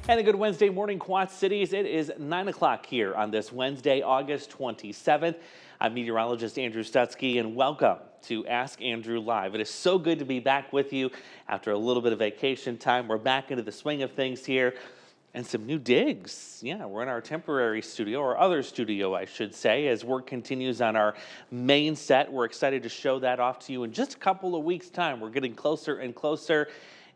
And a good Wednesday morning, Quad Cities. It is 9 o'clock here on this Wednesday, August 27th. I'm meteorologist Andrew Stutzky, and welcome to Ask Andrew Live. It is so good to be back with you after a little bit of vacation time. We're back into the swing of things here and some new digs. Yeah, we're in our temporary studio, or other studio, I should say, as work continues on our main set. We're excited to show that off to you in just a couple of weeks' time. We're getting closer and closer.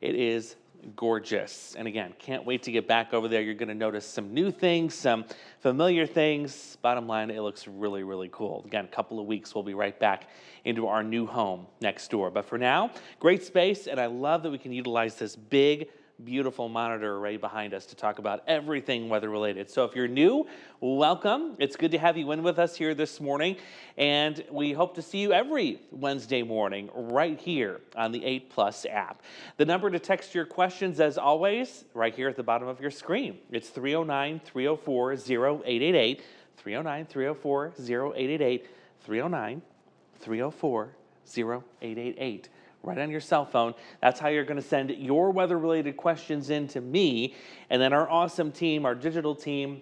It is gorgeous. And again, can't wait to get back over there. You're going to notice some new things, some familiar things. Bottom line, it looks really, really cool. Again, a couple of weeks, we'll be right back into our new home next door. But for now, great space, and I love that we can utilize this big, beautiful monitor array behind us to talk about everything weather related. So if you're new, welcome. It's good to have you in with us here this morning, and we hope to see you every Wednesday morning right here on the 8 Plus app. The number to text your questions, as always, right here at the bottom of your screen. It's 309-304-0888, 309-304-0888, 309-304-0888. Right on your cell phone. That's how you're going to send your weather-related questions in to me. And then our awesome team, our digital team,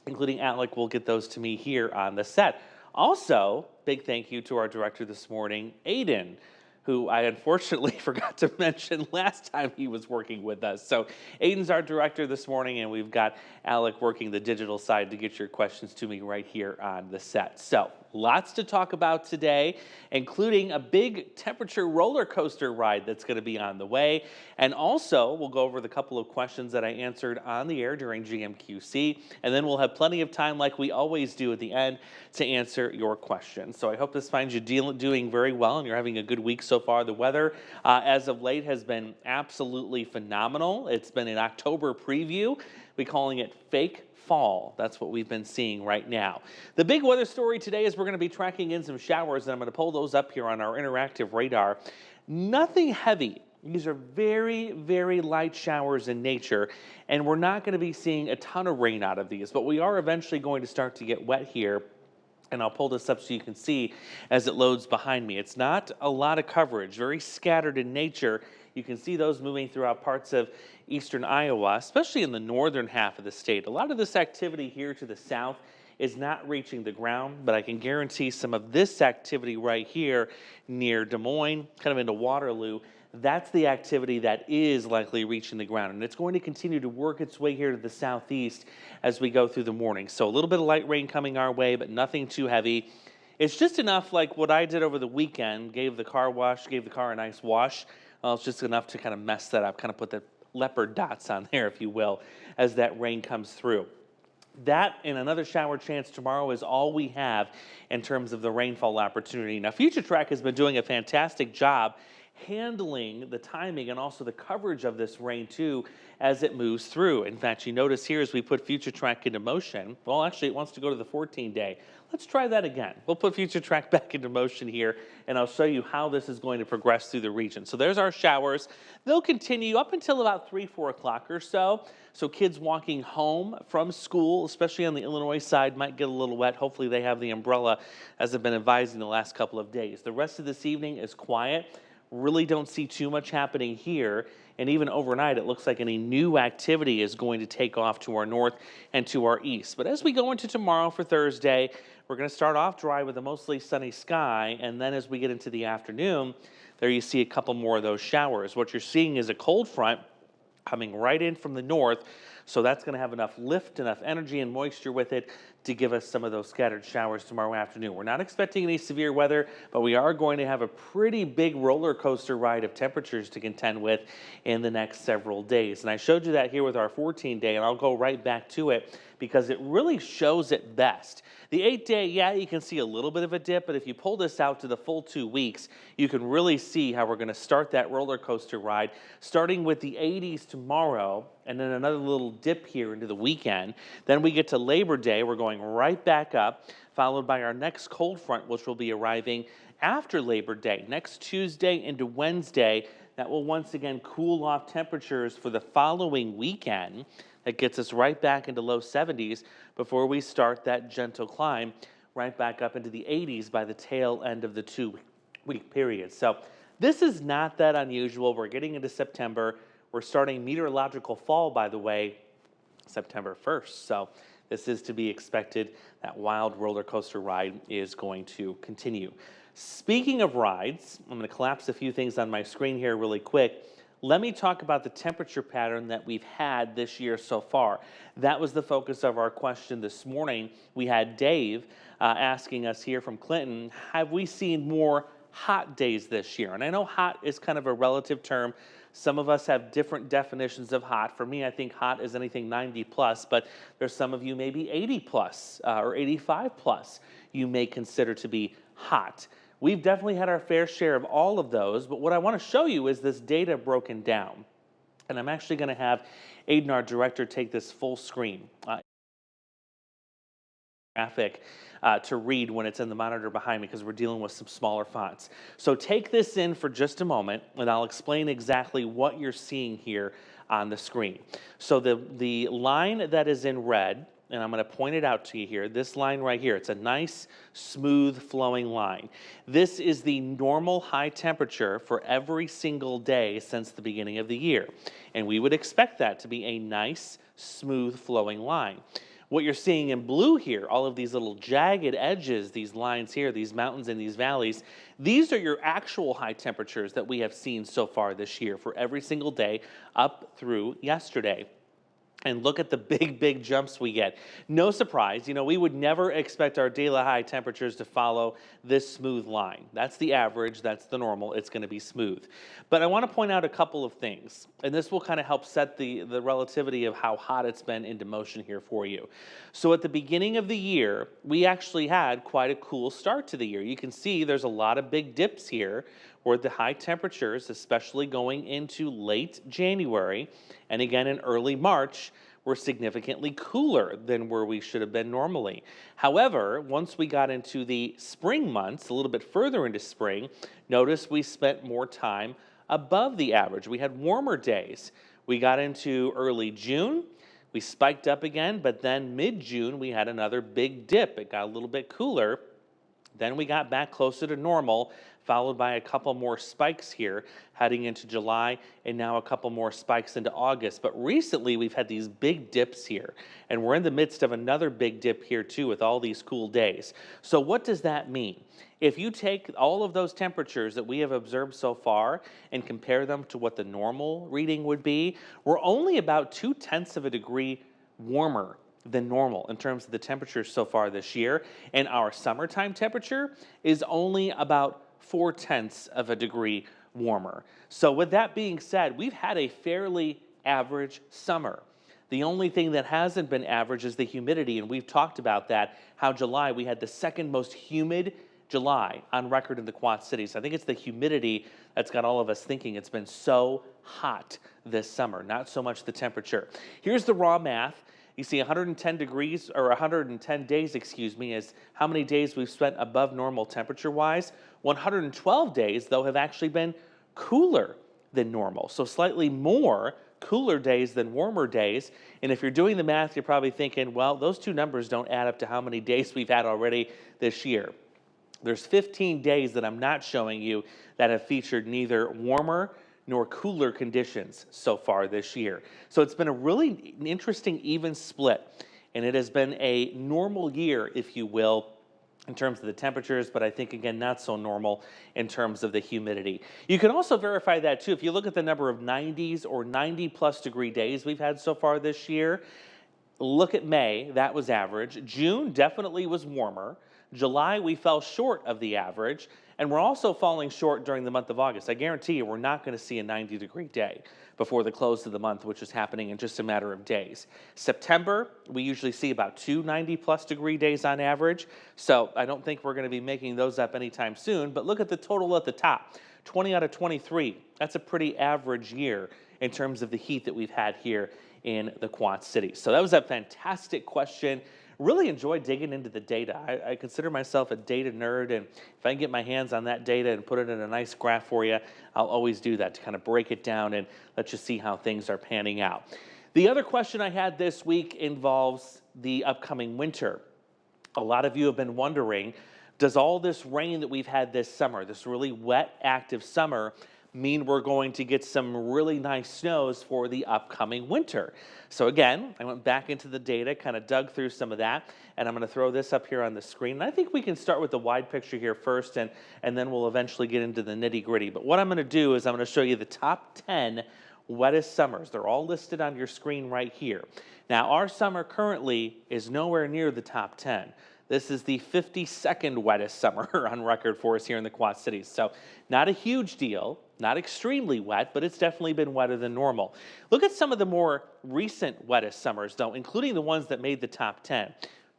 including Alec, will get those to me here on the set. Also, big thank you to our director this morning, Aiden, who I unfortunately forgot to mention last time he was working with us. So Aiden's our director this morning, and we've got Alec working the digital side to get your questions to me right here on the set. So lots to talk about today, including a big temperature roller coaster ride that's going to be on the way. And also, we'll go over the couple of questions that I answered on the air during GMQC. And then we'll have plenty of time, like we always do at the end, to answer your questions. So I hope this finds you doing very well and you're having a good week so far. The weather, as of late, has been absolutely phenomenal. It's been an October preview. We're calling it fake fall. That's what we've been seeing right now. The big weather story today is we're going to be tracking in some showers, and I'm going to pull those up here on our interactive radar. Nothing heavy. These are very, very light showers in nature, and we're not going to be seeing a ton of rain out of these, but we are eventually going to start to get wet here. And I'll pull this up so you can see as it loads behind me. It's not a lot of coverage, very scattered in nature. You can see those moving throughout parts of eastern Iowa, especially in the northern half of the state. A lot of this activity here to the south is not reaching the ground, but I can guarantee some of this activity right here near Des Moines, kind of into Waterloo, that's the activity that is likely reaching the ground. And it's going to continue to work its way here to the southeast as we go through the morning. So a little bit of light rain coming our way, but nothing too heavy. It's just enough like what I did over the weekend, gave the car a nice wash. Well, it's just enough to kind of mess that up, kind of put the leopard dots on there, if you will, as that rain comes through. That and another shower chance tomorrow is all we have in terms of the rainfall opportunity. Now, Future Track has been doing a fantastic job handling the timing and also the coverage of this rain too as it moves through. In fact, you notice here as we put Future Track into motion, well, actually it wants to go to the 14-day. Let's try that again. We'll put Future Track back into motion here, and I'll show you how this is going to progress through the region. So there's our showers. They'll continue up until about 3, 4 o'clock or so. So kids walking home from school, especially on the Illinois side, might get a little wet. Hopefully they have the umbrella, as I've been advising the last couple of days. The rest of this evening is quiet. Really don't see too much happening here. And even overnight, it looks like any new activity is going to take off to our north and to our east. But as we go into tomorrow for Thursday, we're going to start off dry with a mostly sunny sky. And then as we get into the afternoon, there you see a couple more of those showers. What you're seeing is a cold front coming right in from the north. So that's going to have enough lift, enough energy and moisture with it to give us some of those scattered showers tomorrow afternoon. We're not expecting any severe weather, but we are going to have a pretty big roller coaster ride of temperatures to contend with in the next several days. And I showed you that here with our 14-day, and I'll go right back to it because it really shows it best. The 8-day, yeah, you can see a little bit of a dip, but if you pull this out to the full 2 weeks, you can really see how we're going to start that roller coaster ride, starting with the 80s tomorrow, and then another little dip here into the weekend. Then we get to Labor Day. We're going right back up, followed by our next cold front, which will be arriving after Labor Day, next Tuesday into Wednesday. That will once again cool off temperatures for the following weekend. That gets us right back into low 70s before we start that gentle climb right back up into the 80s by the tail end of the 2-week period. So This is not that unusual. We're getting into September. We're starting meteorological fall, by the way, September 1st. So this is to be expected. That wild roller coaster ride is going to continue. Speaking of rides, I'm going to collapse a few things on my screen here really quick. Let me talk about the temperature pattern that we've had this year so far. That was the focus of our question this morning. We had Dave asking us here from Clinton, have we seen more hot days this year? And I know hot is kind of a relative term. Some of us have different definitions of hot. For me, I think hot is anything 90 plus, but there's some of you maybe 80 plus or 85 plus you may consider to be hot. We've definitely had our fair share of all of those, but what I want to show you is this data broken down. And I'm actually going to have Aiden, our director, take this full screen graphic to read when it's in the monitor behind me because we're dealing with some smaller fonts. So take this in for just a moment and I'll explain exactly what you're seeing here on the screen. So the line that is in red, and I'm going to point it out to you here, this line right here, it's a nice, smooth, flowing line. This is the normal high temperature for every single day since the beginning of the year. And we would expect that to be a nice, smooth, flowing line. What you're seeing in blue here, all of these little jagged edges, these lines here, these mountains and these valleys, these are your actual high temperatures that we have seen so far this year for every single day up through yesterday. And look at the big jumps we get. No surprise, we would never expect our daily high temperatures to follow this smooth line. That's the average, that's the normal, it's going to be smooth. But I want to point out a couple of things, and this will kind of help set the relativity of how hot it's been into motion here for you. So at the beginning of the year, we actually had quite a cool start to the year. You can see there's a lot of big dips here where the high temperatures, especially going into late January and again in early March, were significantly cooler than where we should have been normally. However, once we got into the spring months, a little bit further into spring, notice we spent more time above the average. We had warmer days. We got into early June, we spiked up again, but then mid-June we had another big dip. It got a little bit cooler. Then we got back closer to normal, followed by a couple more spikes here heading into July, and now a couple more spikes into August. But recently we've had these big dips here, and we're in the midst of another big dip here too with all these cool days. So what does that mean? If you take all of those temperatures that we have observed so far and compare them to what the normal reading would be, we're only about 0.2 of a degree warmer than normal in terms of the temperatures so far this year, and our summertime temperature is only about 0.4 of a degree warmer. So with that being said, we've had a fairly average summer. The only thing that hasn't been average is the humidity, and we've talked about that, how July, we had the second most humid July on record in the Quad Cities. I think it's the humidity that's got all of us thinking it's been so hot this summer, not so much the temperature. Here's the raw math. You see 110 degrees, or 110 days, excuse me, is how many days we've spent above normal temperature-wise. 112 days, though, have actually been cooler than normal. So slightly more cooler days than warmer days. And if you're doing the math, you're probably thinking, well, those two numbers don't add up to how many days we've had already this year. There's 15 days that I'm not showing you that have featured neither warmer nor cooler conditions so far this year. So it's been a really interesting even split, and it has been a normal year, if you will, in terms of the temperatures, but I think, again, not so normal in terms of the humidity. You can also verify that, too. If you look at the number of 90s or 90-plus degree days we've had so far this year, look at May, that was average. June definitely was warmer. July, we fell short of the average, and we're also falling short during the month of August. I guarantee you we're not going to see a 90-degree day before the close of the month, which is happening in just a matter of days. September, we usually see about 2 90-plus degree days on average, so I don't think we're going to be making those up anytime soon, but look at the total at the top, 20 out of 23. That's a pretty average year in terms of the heat that we've had here in the Quad Cities. So that was a fantastic question. Really enjoyed digging into the data. I consider myself a data nerd, and if I can get my hands on that data and put it in a nice graph for you, I'll always do that to kind of break it down and let you see how things are panning out. The other question I had this week involves the upcoming winter. A lot of you have been wondering, Does all this rain that we've had this summer, this really wet, active summer, mean we're going to get some really nice snows for the upcoming winter? So again, I went back into the data, kind of dug through some of that, and I'm going to throw this up here on the screen. And I think we can start with the wide picture here first, and then we'll eventually get into the nitty gritty. But what I'm going to do is I'm going to show you the top 10 wettest summers. They're all listed on your screen right here. Now, our summer currently is nowhere near the top 10. This is the 52nd wettest summer on record for us here in the Quad Cities. So not a huge deal, not extremely wet, but it's definitely been wetter than normal. Look at some of the more recent wettest summers, though, including the ones that made the top 10.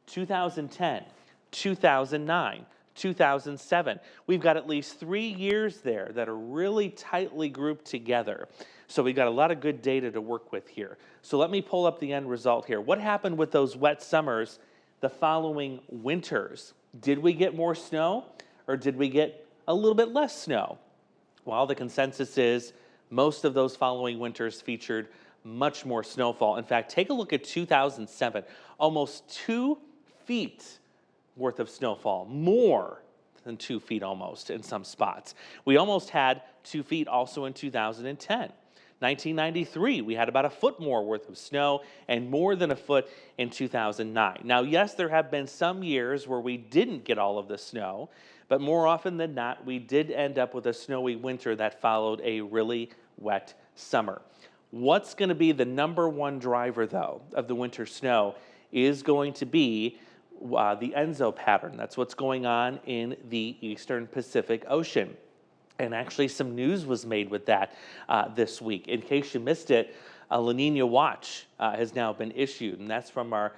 2010, 2009, 2007. We've got at least 3 years there that are really tightly grouped together. So we've got a lot of good data to work with here. So let me pull up the end result here. What happened with those wet summers the following winters? Did we get more snow, or did we get a little bit less snow? Well, the consensus is most of those following winters featured much more snowfall. In fact, take a look at 2007, almost 2 feet worth of snowfall, more than 2 feet almost in some spots. We almost had 2 feet also in 2010. 1993, we had about a foot more worth of snow and more than a foot in 2009. Now, yes, there have been some years where we didn't get all of the snow, but more often than not, we did end up with a snowy winter that followed a really wet summer. What's going to be the number one driver, though, of the winter snow is going to be the ENSO pattern. That's what's going on in the eastern Pacific Ocean. And actually some news was made with that this week. In case you missed it, a La Nina watch has now been issued, and that's from our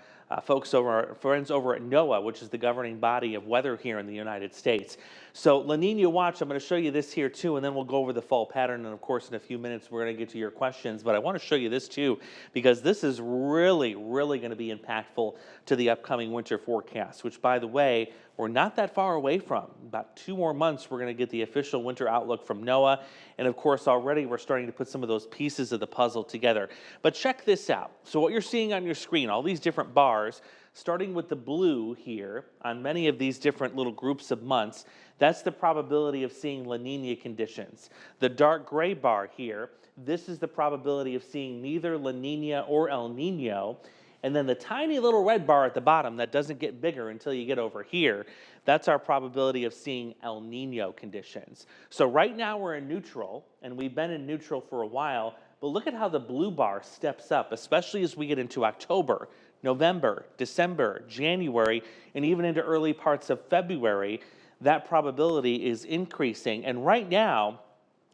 friends over at NOAA, which is the governing body of weather here in the United States. So La Nina watch, I'm going to show you this here too, and then we'll go over the fall pattern. And of course, in a few minutes, we're going to get to your questions. But I want to show you this too, because this is really, really going to be impactful to the upcoming winter forecast, which, by the way, we're not that far away from. About 2 more months, we're going to get the official winter outlook from NOAA. And of course, already we're starting to put some of those pieces of the puzzle together. But check this out. So what you're seeing on your screen, all these different bars, starting with the blue here on many of these different little groups of months, that's the probability of seeing La Nina conditions. The dark gray bar here, this is the probability of seeing neither La Nina or El Nino. And then the tiny little red bar at the bottom that doesn't get bigger until you get over here, that's our probability of seeing El Nino conditions. So right now we're in neutral, and we've been in neutral for a while, but look at how the blue bar steps up, especially as we get into October, November, December, January, and even into early parts of February. That probability is increasing. And right now,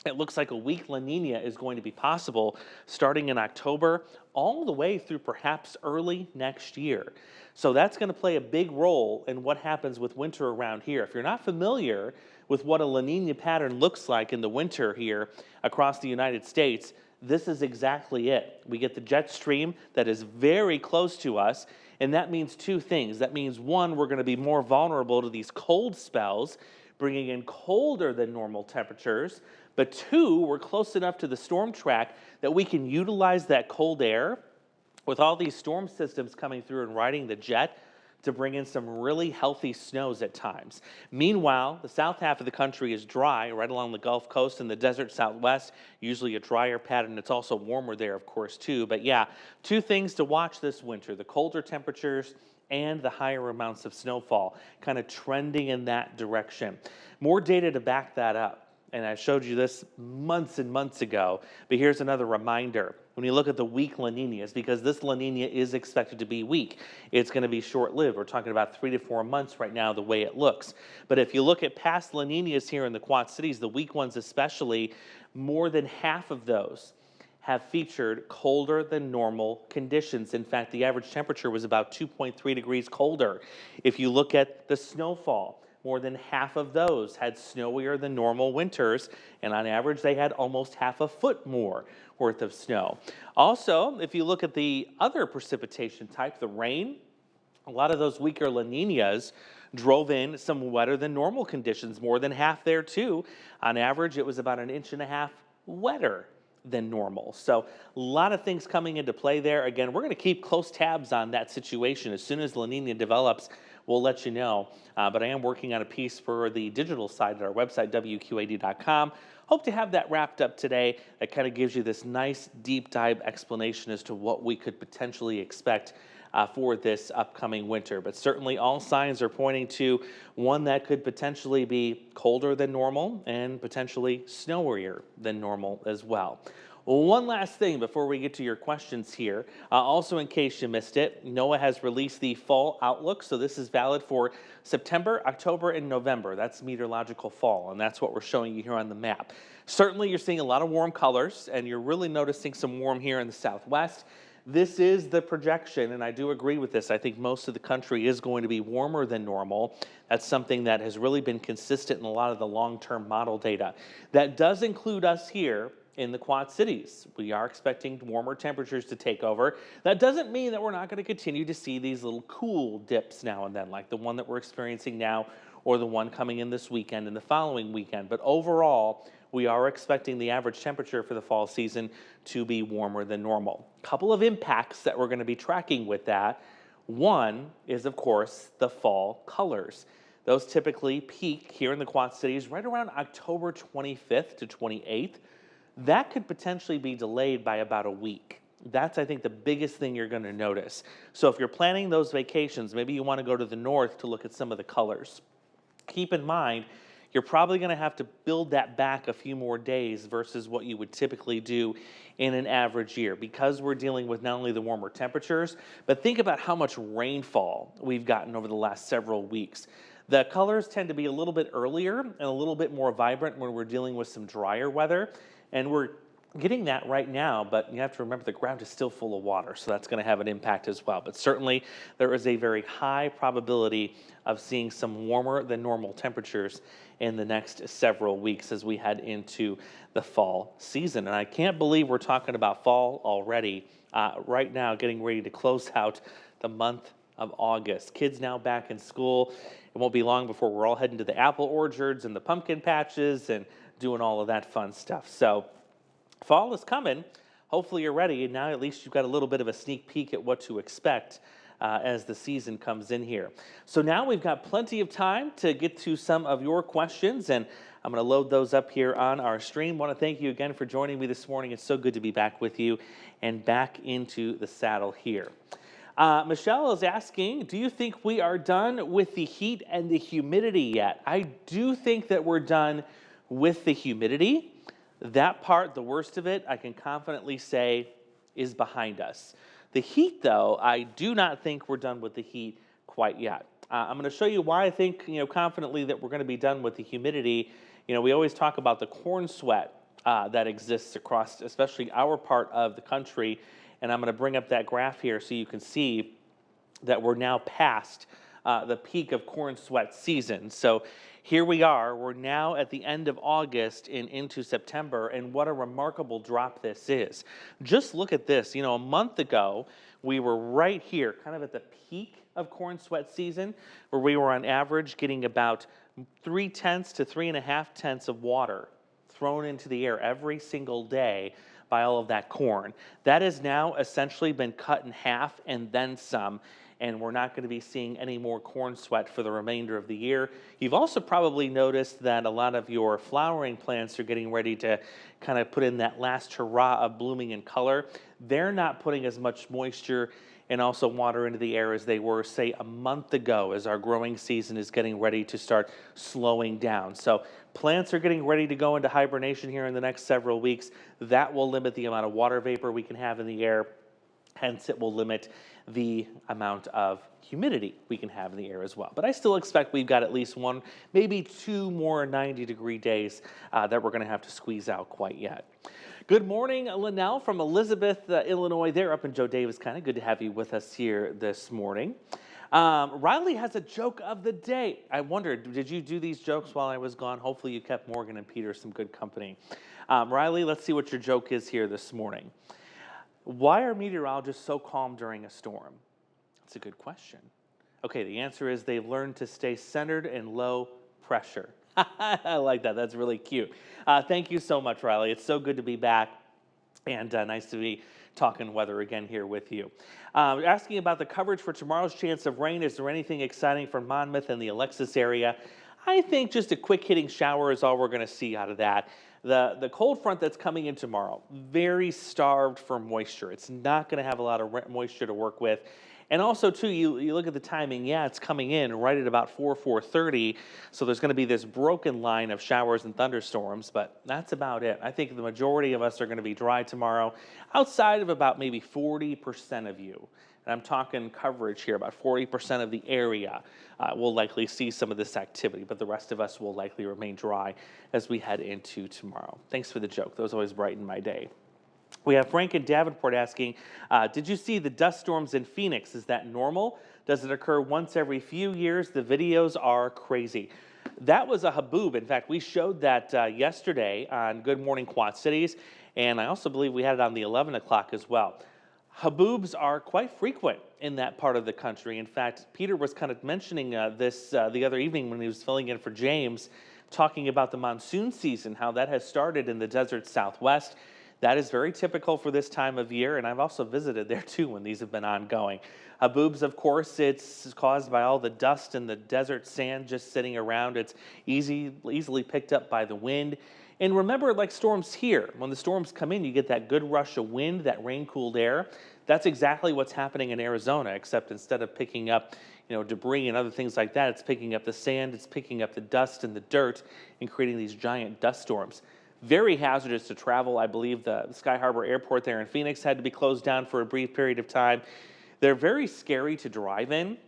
it looks like a weak La Nina is going to be possible starting in October all the way through perhaps early next year. So that's going to play a big role in what happens with winter around here. If you're not familiar with what a La Nina pattern looks like in the winter here across the United States, this is exactly it. We get the jet stream that is very close to us, and that means 2 things. That means, one, we're going to be more vulnerable to these cold spells, bringing in colder than normal temperatures. But 2, we're close enough to the storm track that we can utilize that cold air with all these storm systems coming through and riding the jet to bring in some really healthy snows at times. Meanwhile, the south half of the country is dry, right along the Gulf Coast and the desert Southwest, usually a drier pattern. It's also warmer there, of course, too. But yeah, 2 things to watch this winter: the colder temperatures and the higher amounts of snowfall, kind of trending in that direction. More data to back that up. And I showed you this months and months ago, but here's another reminder. When you look at the weak La Ninas, because this La Nina is expected to be weak, it's going to be short-lived. We're talking about 3 to 4 months right now, the way it looks. But if you look at past La Ninas here in the Quad Cities, the weak ones especially, more than half of those have featured colder than normal conditions. In fact, the average temperature was about 2.3 degrees colder. If you look at the snowfall, more than half of those had snowier than normal winters, and on average they had almost half a foot more worth of snow. Also, if you look at the other precipitation type, the rain, a lot of those weaker La Ninas drove in some wetter than normal conditions, more than half there too. On average, it was about 1.5 inches wetter than normal. So a lot of things coming into play there. Again, we're going to keep close tabs on that situation. As soon as La Nina develops, we'll let you know. But I am working on a piece for the digital side at our website, WQAD.com. Hope to have that wrapped up today. That kind of gives you this nice deep dive explanation as to what we could potentially expect for this upcoming winter. But certainly all signs are pointing to one that could potentially be colder than normal and potentially snowier than normal as well. Well, one last thing before we get to your questions here. Also, in case you missed it, NOAA has released the fall outlook. So this is valid for September, October, and November. That's meteorological fall, and that's what we're showing you here on the map. Certainly, you're seeing a lot of warm colors, and you're really noticing some warm here in the southwest. This is the projection, and I do agree with this. I think most of the country is going to be warmer than normal. That's something that has really been consistent in a lot of the long-term model data. That does include us here in the Quad Cities. We are expecting warmer temperatures to take over. That doesn't mean that we're not going to continue to see these little cool dips now and then, like the one that we're experiencing now or the one coming in this weekend and the following weekend. But overall, we are expecting the average temperature for the fall season to be warmer than normal. A couple of impacts that we're going to be tracking with that. One is, of course, the fall colors. Those typically peak here in the Quad Cities right around October 25th to 28th. That could potentially be delayed by about a week. That's, I think, the biggest thing you're going to notice. So if you're planning those vacations, maybe you want to go to the north to look at some of the colors. Keep in mind, you're probably going to have to build that back a few more days versus what you would typically do in an average year, because we're dealing with not only the warmer temperatures, but think about how much rainfall we've gotten over the last several weeks. The colors tend to be a little bit earlier and a little bit more vibrant when we're dealing with some drier weather. And we're getting that right now, but you have to remember the ground is still full of water, so that's going to have an impact as well. But certainly there is a very high probability of seeing some warmer than normal temperatures in the next several weeks as we head into the fall season. And I can't believe we're talking about fall already, right now, getting ready to close out the month of August. Kids now back in school. It won't be long before we're all heading to the apple orchards and the pumpkin patches and doing all of that fun stuff. So fall is coming. Hopefully you're ready, and now at least you've got a little bit of a sneak peek at what to expect as the season comes in here. So now we've got plenty of time to get to some of your questions, and I'm going to load those up here on our stream. Want to thank you again for joining me this morning. It's so good to be back with you and back into the saddle here. Michelle is asking, do you think we are done with the heat and the humidity yet? I do think that we're done with the humidity. That part, the worst of it, I can confidently say is behind us. The heat, though, I do not think we're done with the heat quite yet. I'm going to show you why I think, confidently that we're going to be done with the humidity. We always talk about the corn sweat that exists across, especially our part of the country. And I'm going to bring up that graph here so you can see that we're now past the peak of corn sweat season. So here we are, we're now at the end of August and into September, and what a remarkable drop this is. Just look at this. A month ago, we were right here, kind of at the peak of corn sweat season, where we were on average getting about 0.3 to 3.5 of water thrown into the air every single day by all of that corn. That has now essentially been cut in half and then some, and we're not going to be seeing any more corn sweat for the remainder of the year. You've also probably noticed that a lot of your flowering plants are getting ready to kind of put in that last hurrah of blooming in color. They're not putting as much moisture and also water into the air as they were, say, a month ago, as our growing season is getting ready to start slowing down. So plants are getting ready to go into hibernation here in the next several weeks. That will limit the amount of water vapor we can have in the air. Hence, it will limit the amount of humidity we can have in the air as well. But I still expect we've got at least one, maybe two more 90-degree days that we're going to have to squeeze out quite yet. Good morning, Linnell from Elizabeth, Illinois. They're up in Joe Davis. Kind of good to have you with us here this morning. Riley has a joke of the day. I wondered, did you do these jokes while I was gone? Hopefully you kept Morgan and Peter some good company. Riley, let's see what your joke is here this morning. Why are meteorologists so calm during a storm? That's a good question. Okay, the answer is they've learned to stay centered in low pressure. I like that. That's really cute. Thank you so much, Riley. It's so good to be back, and nice to be talking weather again here with you. Asking about the coverage for tomorrow's chance of rain. Is there anything exciting for Monmouth and the Alexis area? I think just a quick hitting shower is all we're going to see out of that. The cold front that's coming in tomorrow, very starved for moisture. It's not going to have a lot of moisture to work with. And also, too, you look at the timing. Yeah, it's coming in right at about 4:30. So there's going to be this broken line of showers and thunderstorms, but that's about it. I think the majority of us are going to be dry tomorrow, outside of about maybe 40% of you. And I'm talking coverage here, about 40% of the area will likely see some of this activity, but the rest of us will likely remain dry as we head into tomorrow. Thanks for the joke. Those always brighten my day. We have Frank in Davenport asking, did you see the dust storms in Phoenix? Is that normal? Does it occur once every few years? The videos are crazy. That was a haboob. In fact, we showed that yesterday on Good Morning Quad Cities, and I also believe we had it on the 11 o'clock as well. Haboobs are quite frequent in that part of the country. In fact, Peter was kind of mentioning this the other evening when he was filling in for James, talking about the monsoon season, how that has started in the desert Southwest. That is very typical for this time of year, and I've also visited there too when these have been ongoing. Haboobs, of course, it's caused by all the dust and the desert sand just sitting around. It's easily picked up by the wind. And remember, like storms here, when the storms come in, you get that good rush of wind, that rain-cooled air. That's exactly what's happening in Arizona, except instead of picking up debris and other things like that, it's picking up the sand, it's picking up the dust and the dirt and creating these giant dust storms. Very hazardous to travel. I believe the Sky Harbor Airport there in Phoenix had to be closed down for a brief period of time. They're very scary to drive in.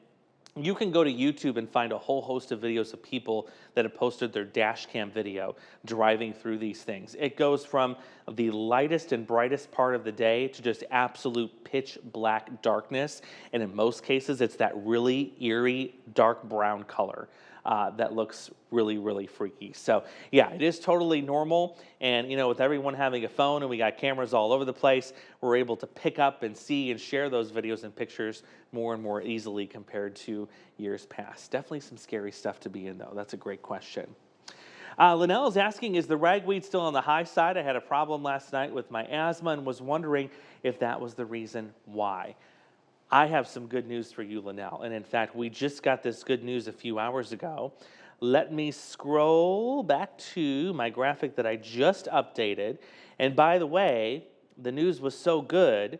You can go to YouTube and find a whole host of videos of people that have posted their dash cam video driving through these things. It goes from the lightest and brightest part of the day to just absolute pitch black darkness. And in most cases, it's that really eerie dark brown color. That looks really, really freaky. So yeah, it is totally normal. And with everyone having a phone and we got cameras all over the place, we're able to pick up and see and share those videos and pictures more and more easily compared to years past. Definitely some scary stuff to be in though. That's a great question. Linnell is asking, is the ragweed still on the high side? I had a problem last night with my asthma and was wondering if that was the reason why. I have some good news for you, Linnell. And in fact, we just got this good news a few hours ago. Let me scroll back to my graphic that I just updated. And by the way, the news was so good.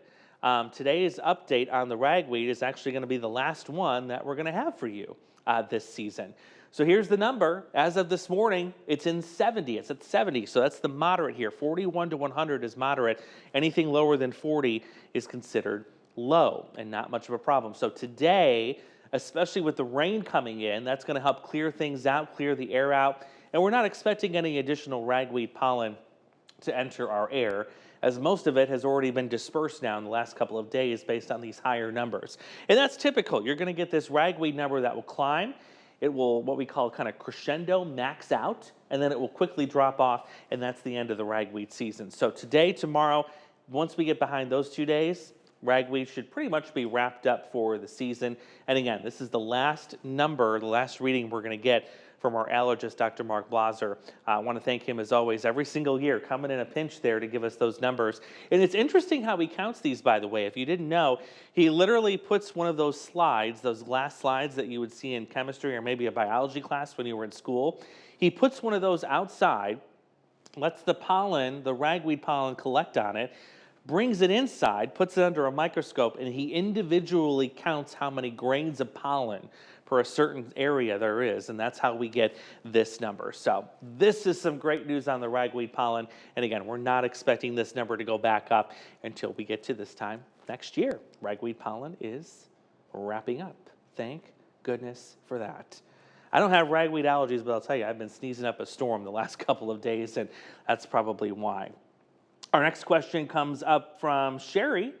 Today's update on the ragweed is actually going to be the last one that we're going to have for you this season. So here's the number. As of this morning, it's in 70. It's at 70. So that's the moderate here. 41 to 100 is moderate. Anything lower than 40 is considered low and not much of a problem. So today, especially with the rain coming in, that's going to help clear things out, clear the air out. And we're not expecting any additional ragweed pollen to enter our air, as most of it has already been dispersed now in the last couple of days based on these higher numbers. And that's typical. You're going to get this ragweed number that will climb. It will, what we call kind of crescendo, max out, and then it will quickly drop off, and that's the end of the ragweed season. So today, tomorrow, once we get behind those 2 days, ragweed should pretty much be wrapped up for the season. And again, this is the last number, the last reading we're going to get from our allergist, Dr. Mark Blaser. I want to thank him, as always, every single year, coming in a pinch there to give us those numbers. And it's interesting how he counts these, by the way. If you didn't know, he literally puts one of those slides, those glass slides that you would see in chemistry or maybe a biology class when you were in school. He puts one of those outside, lets the pollen, the ragweed pollen, collect on it, brings it inside, puts it under a microscope, and he individually counts how many grains of pollen per a certain area there is, and that's how we get this number. So this is some great news on the ragweed pollen, and again, we're not expecting this number to go back up until we get to this time next year. Ragweed pollen is wrapping up. Thank goodness for that. I don't have ragweed allergies, but I'll tell you, I've been sneezing up a storm the last couple of days, and that's probably why. Our next question comes up from Cheryl,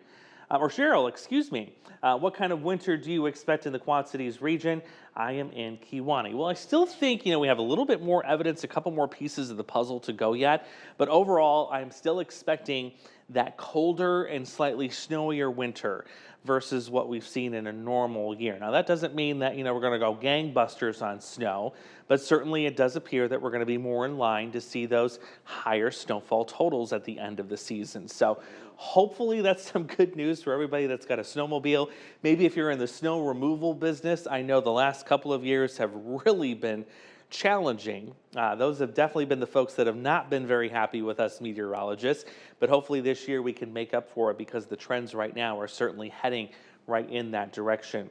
excuse me. What kind of winter do you expect in the Quad Cities region? I am in Kiwani. Well, I still think, we have a little bit more evidence, a couple more pieces of the puzzle to go yet. But overall, I'm still expecting that colder and slightly snowier winter versus what we've seen in a normal year. Now, that doesn't mean that, we're going to go gangbusters on snow, but certainly it does appear that we're going to be more in line to see those higher snowfall totals at the end of the season. So hopefully that's some good news for everybody that's got a snowmobile. Maybe if you're in the snow removal business, I know the last couple of years have really been challenging. Those have definitely been the folks that have not been very happy with us meteorologists, but hopefully this year we can make up for it because the trends right now are certainly heading right in that direction.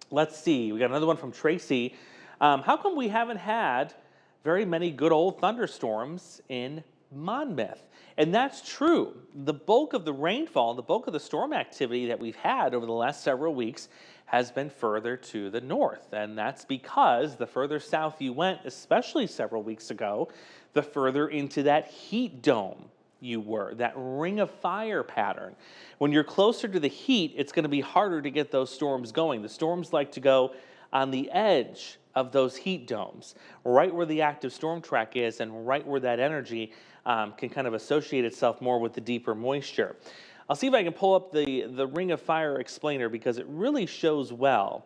Let's see, we got another one from Tracy. How come we haven't had very many good old thunderstorms in Monmouth? And that's true. The bulk of the rainfall, the bulk of the storm activity that we've had over the last several weeks has been further to the north. And that's because the further south you went, especially several weeks ago, the further into that heat dome you were, that ring of fire pattern. When you're closer to the heat, it's going to be harder to get those storms going. The storms like to go on the edge of those heat domes, right where the active storm track is and right where that energy can kind of associate itself more with the deeper moisture. I'll see if I can pull up the Ring of Fire explainer because it really shows well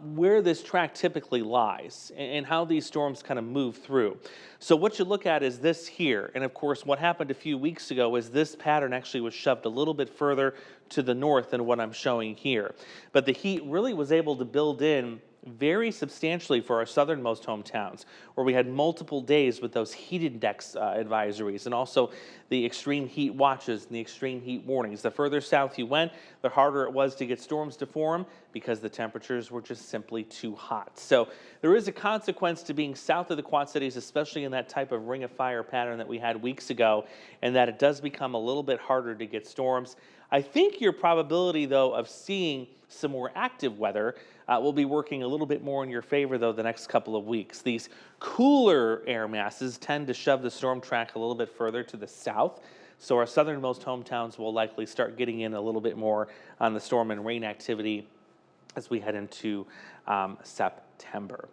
where this track typically lies and how these storms kind of move through. So what you look at is this here. And of course, what happened a few weeks ago is this pattern actually was shoved a little bit further to the north than what I'm showing here. But the heat really was able to build in very substantially for our southernmost hometowns, where we had multiple days with those heat index advisories and also the extreme heat watches and the extreme heat warnings. The further south you went, the harder it was to get storms to form because the temperatures were just simply too hot. So there is a consequence to being south of the Quad Cities, especially in that type of ring of fire pattern that we had weeks ago, and that it does become a little bit harder to get storms. I think your probability, though, of seeing some more active weather will be working a little bit more in your favor, though, the next couple of weeks. These cooler air masses tend to shove the storm track a little bit further to the south, so our southernmost hometowns will likely start getting in a little bit more on the storm and rain activity as we head into September.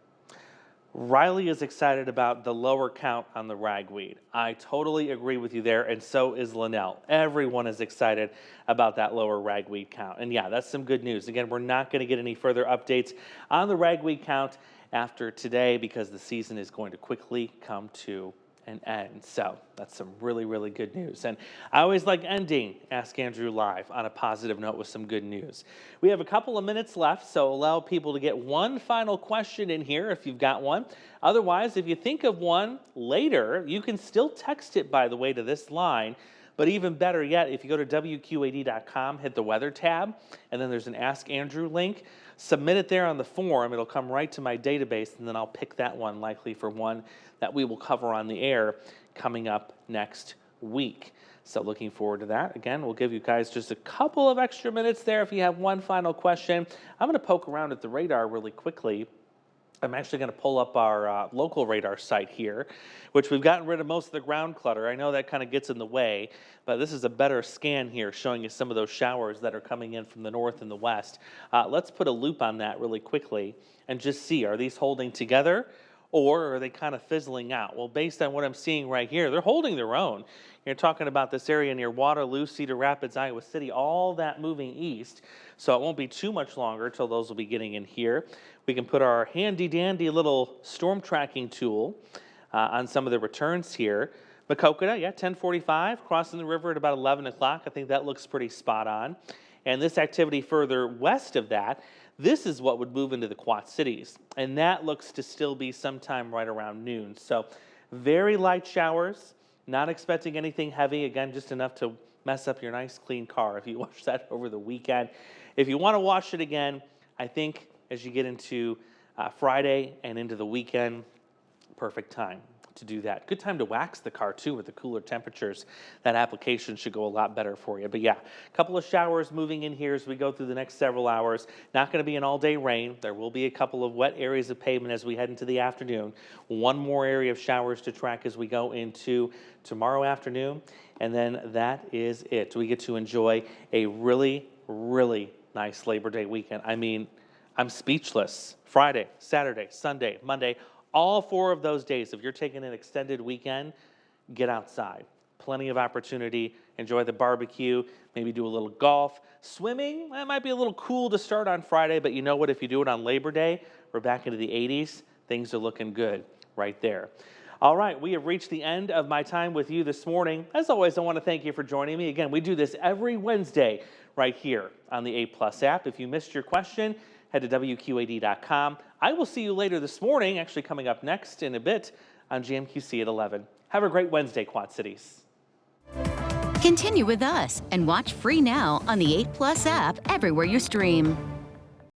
Riley is excited about the lower count on the ragweed. I totally agree with you there, and so is Linnell. Everyone is excited about that lower ragweed count. And yeah, that's some good news. Again, we're not going to get any further updates on the ragweed count after today because the season is going to quickly come to an end. So that's some really, really good news. And I always like ending Ask Andrew Live on a positive note with some good news. We have a couple of minutes left, so allow people to get one final question in here if you've got one. Otherwise, if you think of one later, you can still text it, by the way, to this line. But even better yet, if you go to WQAD.com, hit the weather tab, and then there's an Ask Andrew link. Submit it there on the form. It'll come right to my database, and then I'll pick that one likely for one that we will cover on the air coming up next week. So looking forward to that. Again, we'll give you guys just a couple of extra minutes there if you have one final question. I'm going to poke around at the radar really quickly. I'm actually going to pull up our local radar site here, which we've gotten rid of most of the ground clutter. I know that kind of gets in the way, but this is a better scan here showing you some of those showers that are coming in from the north and the west. Let's put a loop on that really quickly and just see, are these holding together or are they kind of fizzling out? Well, based on what I'm seeing right here, they're holding their own. You're talking about this area near Waterloo, Cedar Rapids, Iowa City, all that moving east. So it won't be too much longer until those will be getting in here. We can put our handy dandy little storm tracking tool on some of the returns here. Maquoketa, yeah, 1045, crossing the river at about 11 o'clock. I think that looks pretty spot on. And this activity further west of that, this is what would move into the Quad Cities. And that looks to still be sometime right around noon. So very light showers, not expecting anything heavy. Again, just enough to mess up your nice clean car if you wash that over the weekend. If you want to wash it again, I think as you get into Friday and into the weekend, perfect time to do that. Good time to wax the car too with the cooler temperatures. That application should go a lot better for you. But yeah, a couple of showers moving in here as we go through the next several hours. Not going to be an all-day rain. There will be a couple of wet areas of pavement as we head into the afternoon. One more area of showers to track as we go into tomorrow afternoon. And then that is it. We get to enjoy a really, really nice Labor Day weekend. I mean, I'm speechless. Friday, Saturday, Sunday, Monday, all 4 of those days, if you're taking an extended weekend, get outside. Plenty of opportunity. Enjoy the barbecue, maybe do a little golf. Swimming, that might be a little cool to start on Friday, but you know what? If you do it on Labor Day, we're back into the 80s. Things are looking good right there. All right, we have reached the end of my time with you this morning. As always, I want to thank you for joining me. Again, we do this every Wednesday right here on the A+ app. If you missed your question, head to WQAD.com. I will see you later this morning, actually coming up next in a bit on GMQC at 11. Have a great Wednesday, Quad Cities. Continue with us and watch free now on the 8+ app everywhere you stream.